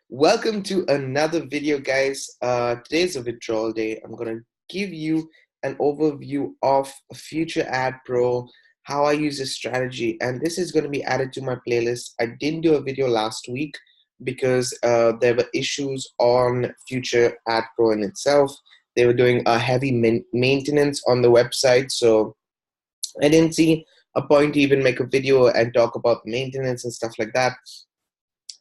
Welcome to another video, guys. Today's a withdrawal day. I'm going to give you an overview of FutureAdPro, how I use this strategy, and this is going to be added to my playlist. I didn't do a video last week because there were issues on FutureAdPro in itself. They were doing a heavy maintenance on the website, so I didn't see a point to even make a video and talk about maintenance and stuff like that,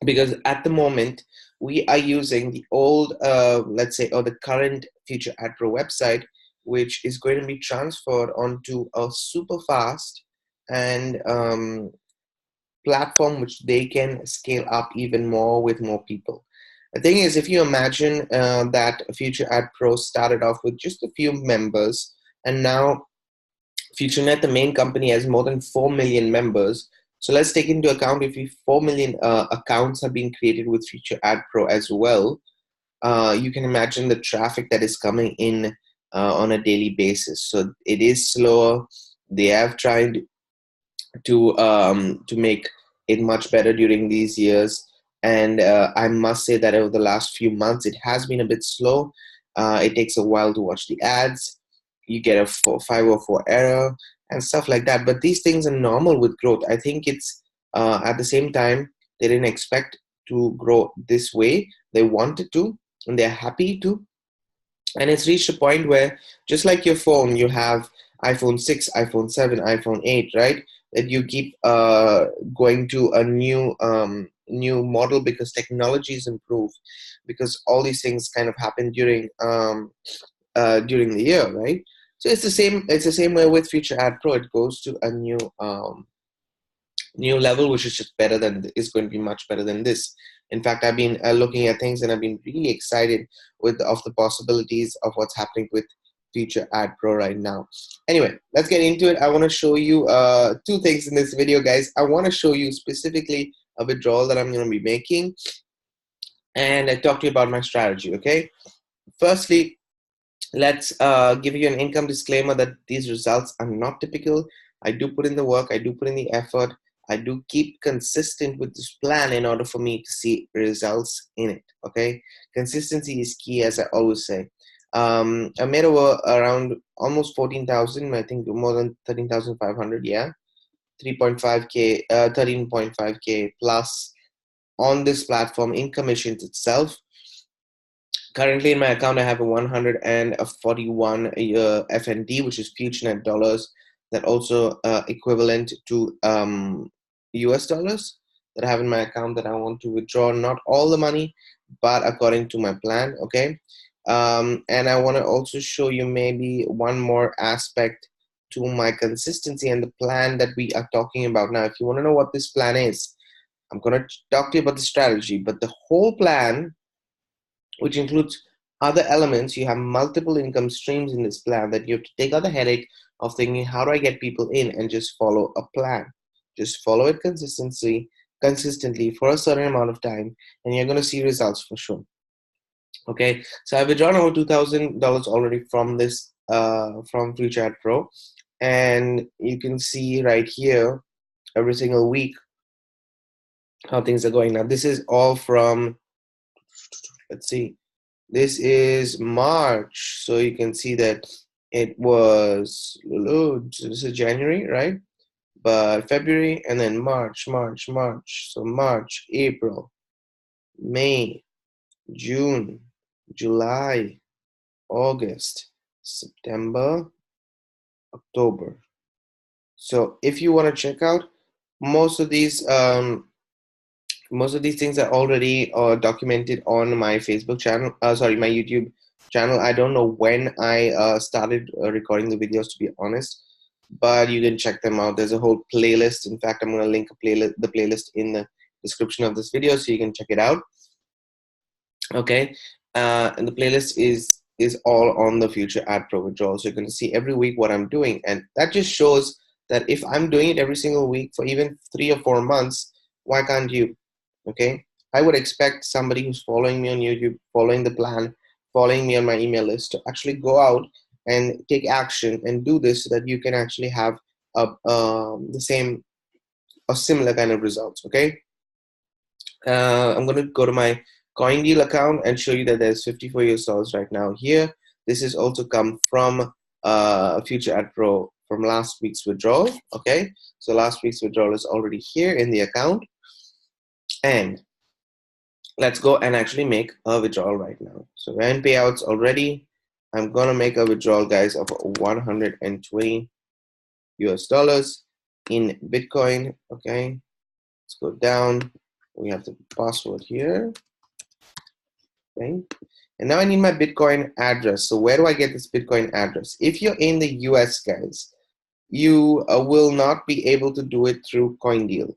because at the moment we are using the old let's say, or the current FutureAdPro website, which is going to be transferred onto a super fast and platform which they can scale up even more with more people. The thing is, if you imagine that FutureAdPro started off with just a few members, and now FutureNet, the main company, has more than 4 million members. So let's take into account if 4 million accounts have been created with FutureAdPro as well. You can imagine the traffic that is coming in on a daily basis. So it is slower. They have tried to make it much better during these years, and I must say that over the last few months it has been a bit slow. It takes a while to watch the ads. You get a 504 error and stuff like that, but these things are normal with growth. I think it's at the same time, they didn't expect to grow this way. They wanted to, and they're happy to, and it's reached a point where, just like your phone, you have iPhone 6, iPhone 7, iPhone 8, right? That you keep going to a new model because technologies improve, because all these things kind of happen during the year, right? So it's the same. It's the same way with FutureAdPro. It goes to a new level, which is just better than, is going to be much better than this. In fact, I've been looking at things, and I've been really excited of the possibilities of what's happening with FutureAdPro right now. Anyway, let's get into it. I want to show you two things in this video, guys. I want to show you specifically a withdrawal that I'm going to be making, and I talk to you about my strategy. Okay. Firstly, let's give you an income disclaimer that these results are not typical. I do put in the work. I do put in the effort. I do keep consistent with this plan in order for me to see results in it. Okay, consistency is key, as I always say. I made over around almost 14,000. I think more than 13,500. Yeah, 3.5k, 13.5k plus on this platform in commissions itself. Currently in my account, I have a 141 FND, which is FutureNet dollars, that also equivalent to US dollars that I have in my account that I want to withdraw. Not all the money, but according to my plan, okay? And I want to also show you maybe one more aspect to my consistency and the plan that we are talking about now. If you want to know what this plan is, I'm going to talk to you about the strategy, but the whole plan, which includes other elements. You have multiple income streams in this plan that you have to take out the headache of thinking, how do I get people in, and just follow a plan. Just follow it consistently for a certain amount of time, and you're going to see results for sure. Okay, so I've withdrawn over $2,000 already from this from FutureAdPro, and you can see right here every single week how things are going. Now this is all from, let's see, this is March, so you can see that it was, this is January, right? But February, and then March. So March, April, May, June, July, August, September, October. So if you want to check out most of these things are already documented on my Facebook channel, my YouTube channel. I don't know when I started recording the videos, to be honest, but you can check them out. There's a whole playlist. In fact, I'm going to link the playlist in the description of this video so you can check it out. Okay, and the playlist is all on the FutureAdPro withdrawal, so you're going to see every week what I'm doing, and that just shows that if I'm doing it every single week for even 3 or 4 months, why can't you? Okay, I would expect somebody who's following me on YouTube, following the plan, following me on my email list, to actually go out and take action and do this, so that you can actually have the same or similar kind of results. Okay, I'm going to go to my CoinDeal account and show you that there's 54 US dollars right now here. This has also come from FutureAdPro from last week's withdrawal. Okay, so last week's withdrawal is already here in the account, and let's go and actually make a withdrawal right now. So we're in payouts already. I'm gonna make a withdrawal, guys, of 120 US dollars in Bitcoin. Okay, let's go down. We have the password here. Okay, and now I need my Bitcoin address. So where do I get this Bitcoin address? If you're in the US, guys, you will not be able to do it through CoinDeal.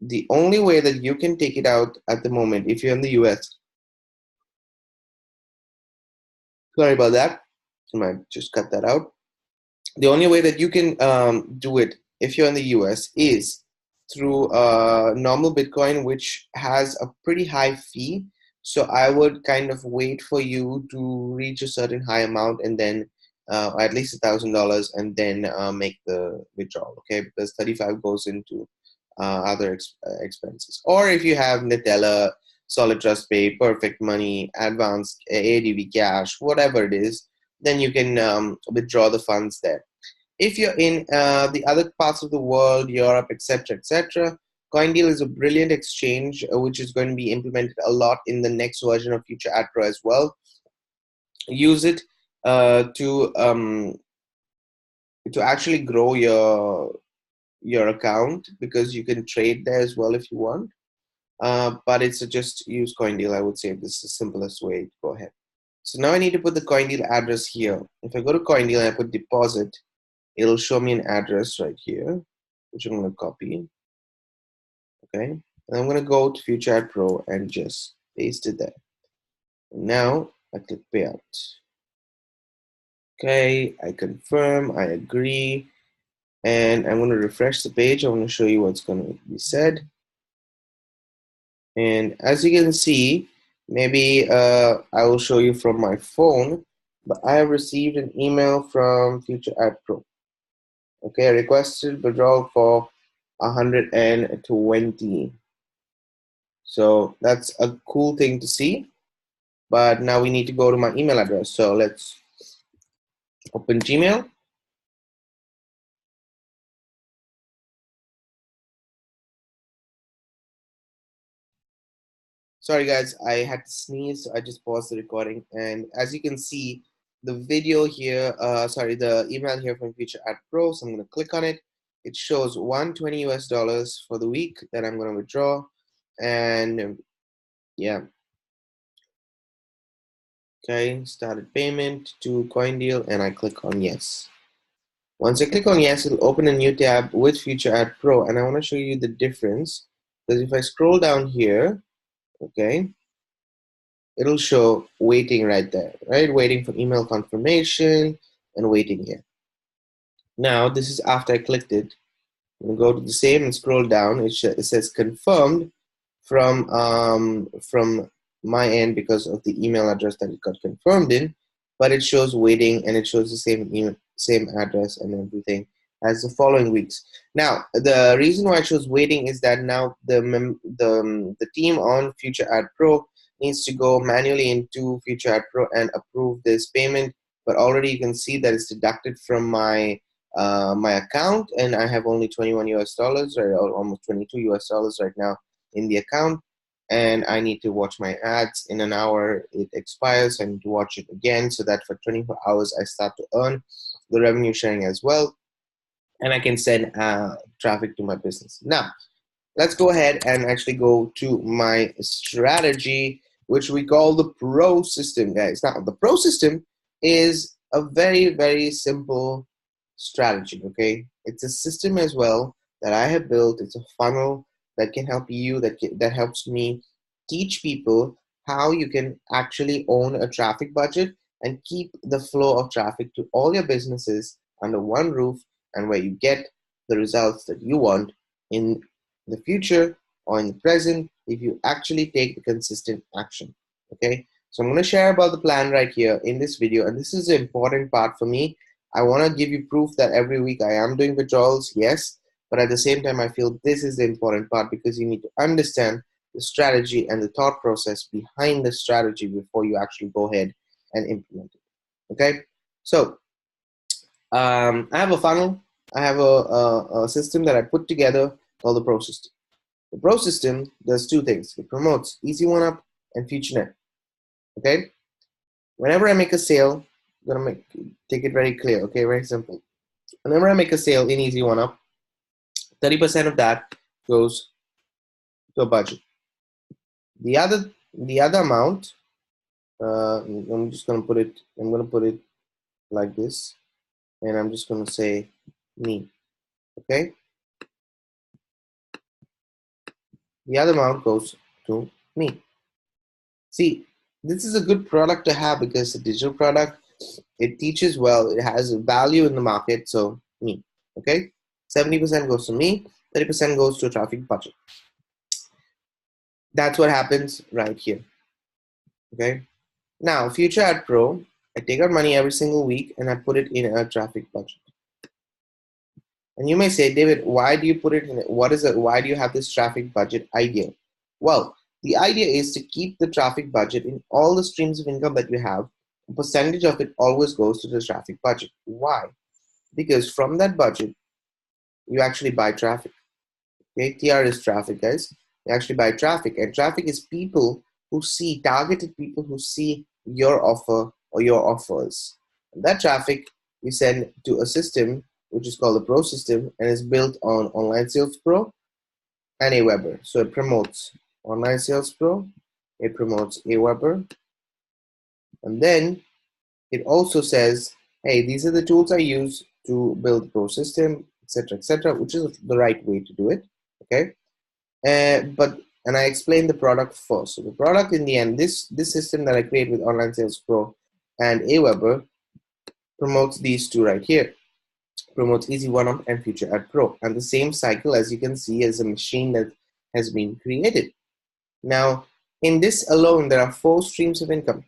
The only way that you can take it out at the moment, if you're in the US, sorry about that, I might just cut that out. The only way that you can do it if you're in the US is through normal Bitcoin, which has a pretty high fee. So I would kind of wait for you to reach a certain high amount and then at least $1,000 and then make the withdrawal, okay? Because 35 goes into other expenses. Or if you have Netella, Solid Trust Pay, Perfect Money, Advanced, ADV Cash, whatever it is, then you can withdraw the funds there. If you're in the other parts of the world, Europe, etc., etc., CoinDeal is a brilliant exchange, which is going to be implemented a lot in the next version of FutureAdPro as well. Use it to actually grow your account, because you can trade there as well if you want. But it's just use CoinDeal. I would say this is the simplest way to go ahead. So now I need to put the CoinDeal address here. If I go to CoinDeal and I put deposit, it'll show me an address right here, which I'm going to copy. Okay, and I'm going to go to FutureAdPro and just paste it there. Now I click payout. Okay, I confirm, I agree, and I'm going to refresh the page. I want to show you what's going to be said. And as you can see, maybe I will show you from my phone, but I have received an email from FutureAdPro. Okay, I requested withdrawal for 120. So that's a cool thing to see. But now we need to go to my email address. So let's open Gmail. Sorry guys, I had to sneeze, so I just paused the recording. And as you can see, the video here, the email here from FutureAdPro, so I'm gonna click on it. It shows 120 US dollars for the week that I'm gonna withdraw. And yeah. Okay, started payment to CoinDeal, and I click on yes. Once I click on yes, it'll open a new tab with FutureAdPro, and I want to show you the difference, because if I scroll down here, okay, it'll show waiting right there, right? Waiting for email confirmation and waiting here. Now, this is after I clicked it. I'm going to go to the same and scroll down. It says confirmed from my end because of the email address that it got confirmed in, but it shows waiting and it shows the same email, same address and everything as the following weeks. Now, the reason why it shows waiting is that now the team on FutureAdPro needs to go manually into FutureAdPro and approve this payment, but already you can see that it's deducted from my my account, and I have only 21 US dollars, or almost 22 US dollars right now in the account, and I need to watch my ads. In an hour it expires. I need to watch it again so that for 24 hours I start to earn the revenue sharing as well, and I can send traffic to my business. Now let's go ahead and actually go to my strategy, which we call the Pro system, guys. Now the Pro system is a very simple strategy. Okay, it's a system as well that I have built. It's a funnel that can help you, that helps me teach people how you can actually own a traffic budget and keep the flow of traffic to all your businesses under one roof, and where you get the results that you want in the future or in the present if you actually take the consistent action. Okay, so I'm going to share about the plan right here in this video, and this is the important part for me. I want to give you proof that every week I am doing withdrawals, yes, but at the same time I feel this is the important part, because you need to understand the strategy and the thought process behind the strategy before you actually go ahead and implement it. Okay, so I have a funnel. I have a system that I put together called the Pro System. The Pro System does two things. It promotes Easy One Up and FutureNet. Okay, whenever I make a sale, I'm gonna take it very clear. Okay, very simple. Whenever I make a sale in Easy One Up, 30% of that goes to a budget. The other amount, I'm just gonna put it. I'm gonna put it like this, and I'm just gonna say me. Okay. The other amount goes to me. See, this is a good product to have because it's a digital product. It teaches well. It has a value in the market. So me. Okay. 70% goes to me. 30% goes to a traffic budget. That's what happens right here. Okay. Now, FutureAdPro, I take out money every single week and I put it in a traffic budget. And you may say, David, why do you put it in it? What is it? Why do you have this traffic budget idea? Well, the idea is to keep the traffic budget in all the streams of income that you have. A percentage of it always goes to the traffic budget. Why? Because from that budget, you actually buy traffic. Okay, TR is traffic, guys. You actually buy traffic, and traffic is people who see, targeted people who see your offer or your offers. And that traffic you send to a system which is called the Pro System and is built on Online Sales Pro and Aweber. So it promotes Online Sales Pro, it promotes Aweber, and then it also says, hey, these are the tools I use to build the Pro System, etc., which is the right way to do it. Okay, and I explain the product first. So the product in the end, this system that I create with Online Sales Pro and Aweber promotes these two right here. Promotes Easy One Up and FutureAdPro, and the same cycle, as you can see, is a machine that has been created. Now, in this alone, there are 4 streams of income.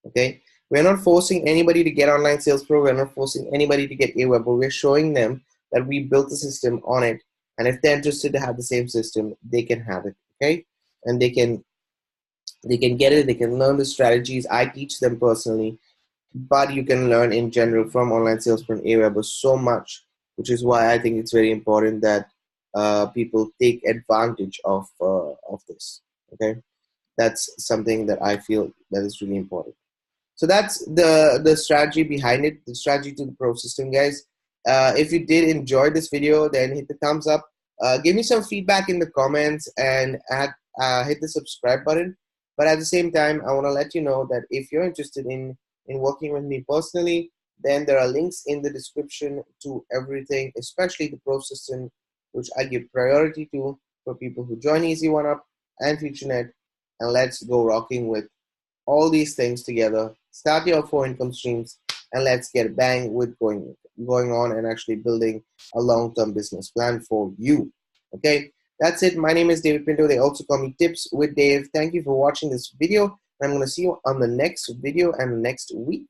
Okay, we're not forcing anybody to get Online Sales Pro. We're not forcing anybody to get Aweber. We're showing them that we built the system on it, and if they're interested to have the same system, they can have it. Okay, and they can get it. They can learn the strategies. I teach them personally. But you can learn in general from Online Sales from Aweber so much, which is why I think it's very important that people take advantage of this. Okay, that's something that I feel that is really important. So that's the strategy behind it, the strategy to the Pro System, guys. If you did enjoy this video, then hit the thumbs up. Give me some feedback in the comments and hit the subscribe button. But at the same time, I want to let you know that if you're interested in working with me personally, then there are links in the description to everything, especially the Pro System, which I give priority to for people who join Easy One Up and FutureNet. And let's go rocking with all these things together. Start your 4 income streams, and let's get bang with going on and actually building a long-term business plan for you. Okay, that's it. My name is David Pinto. They also call me Tips with Dave. Thank you for watching this video. I'm going to see you on the next video and next week.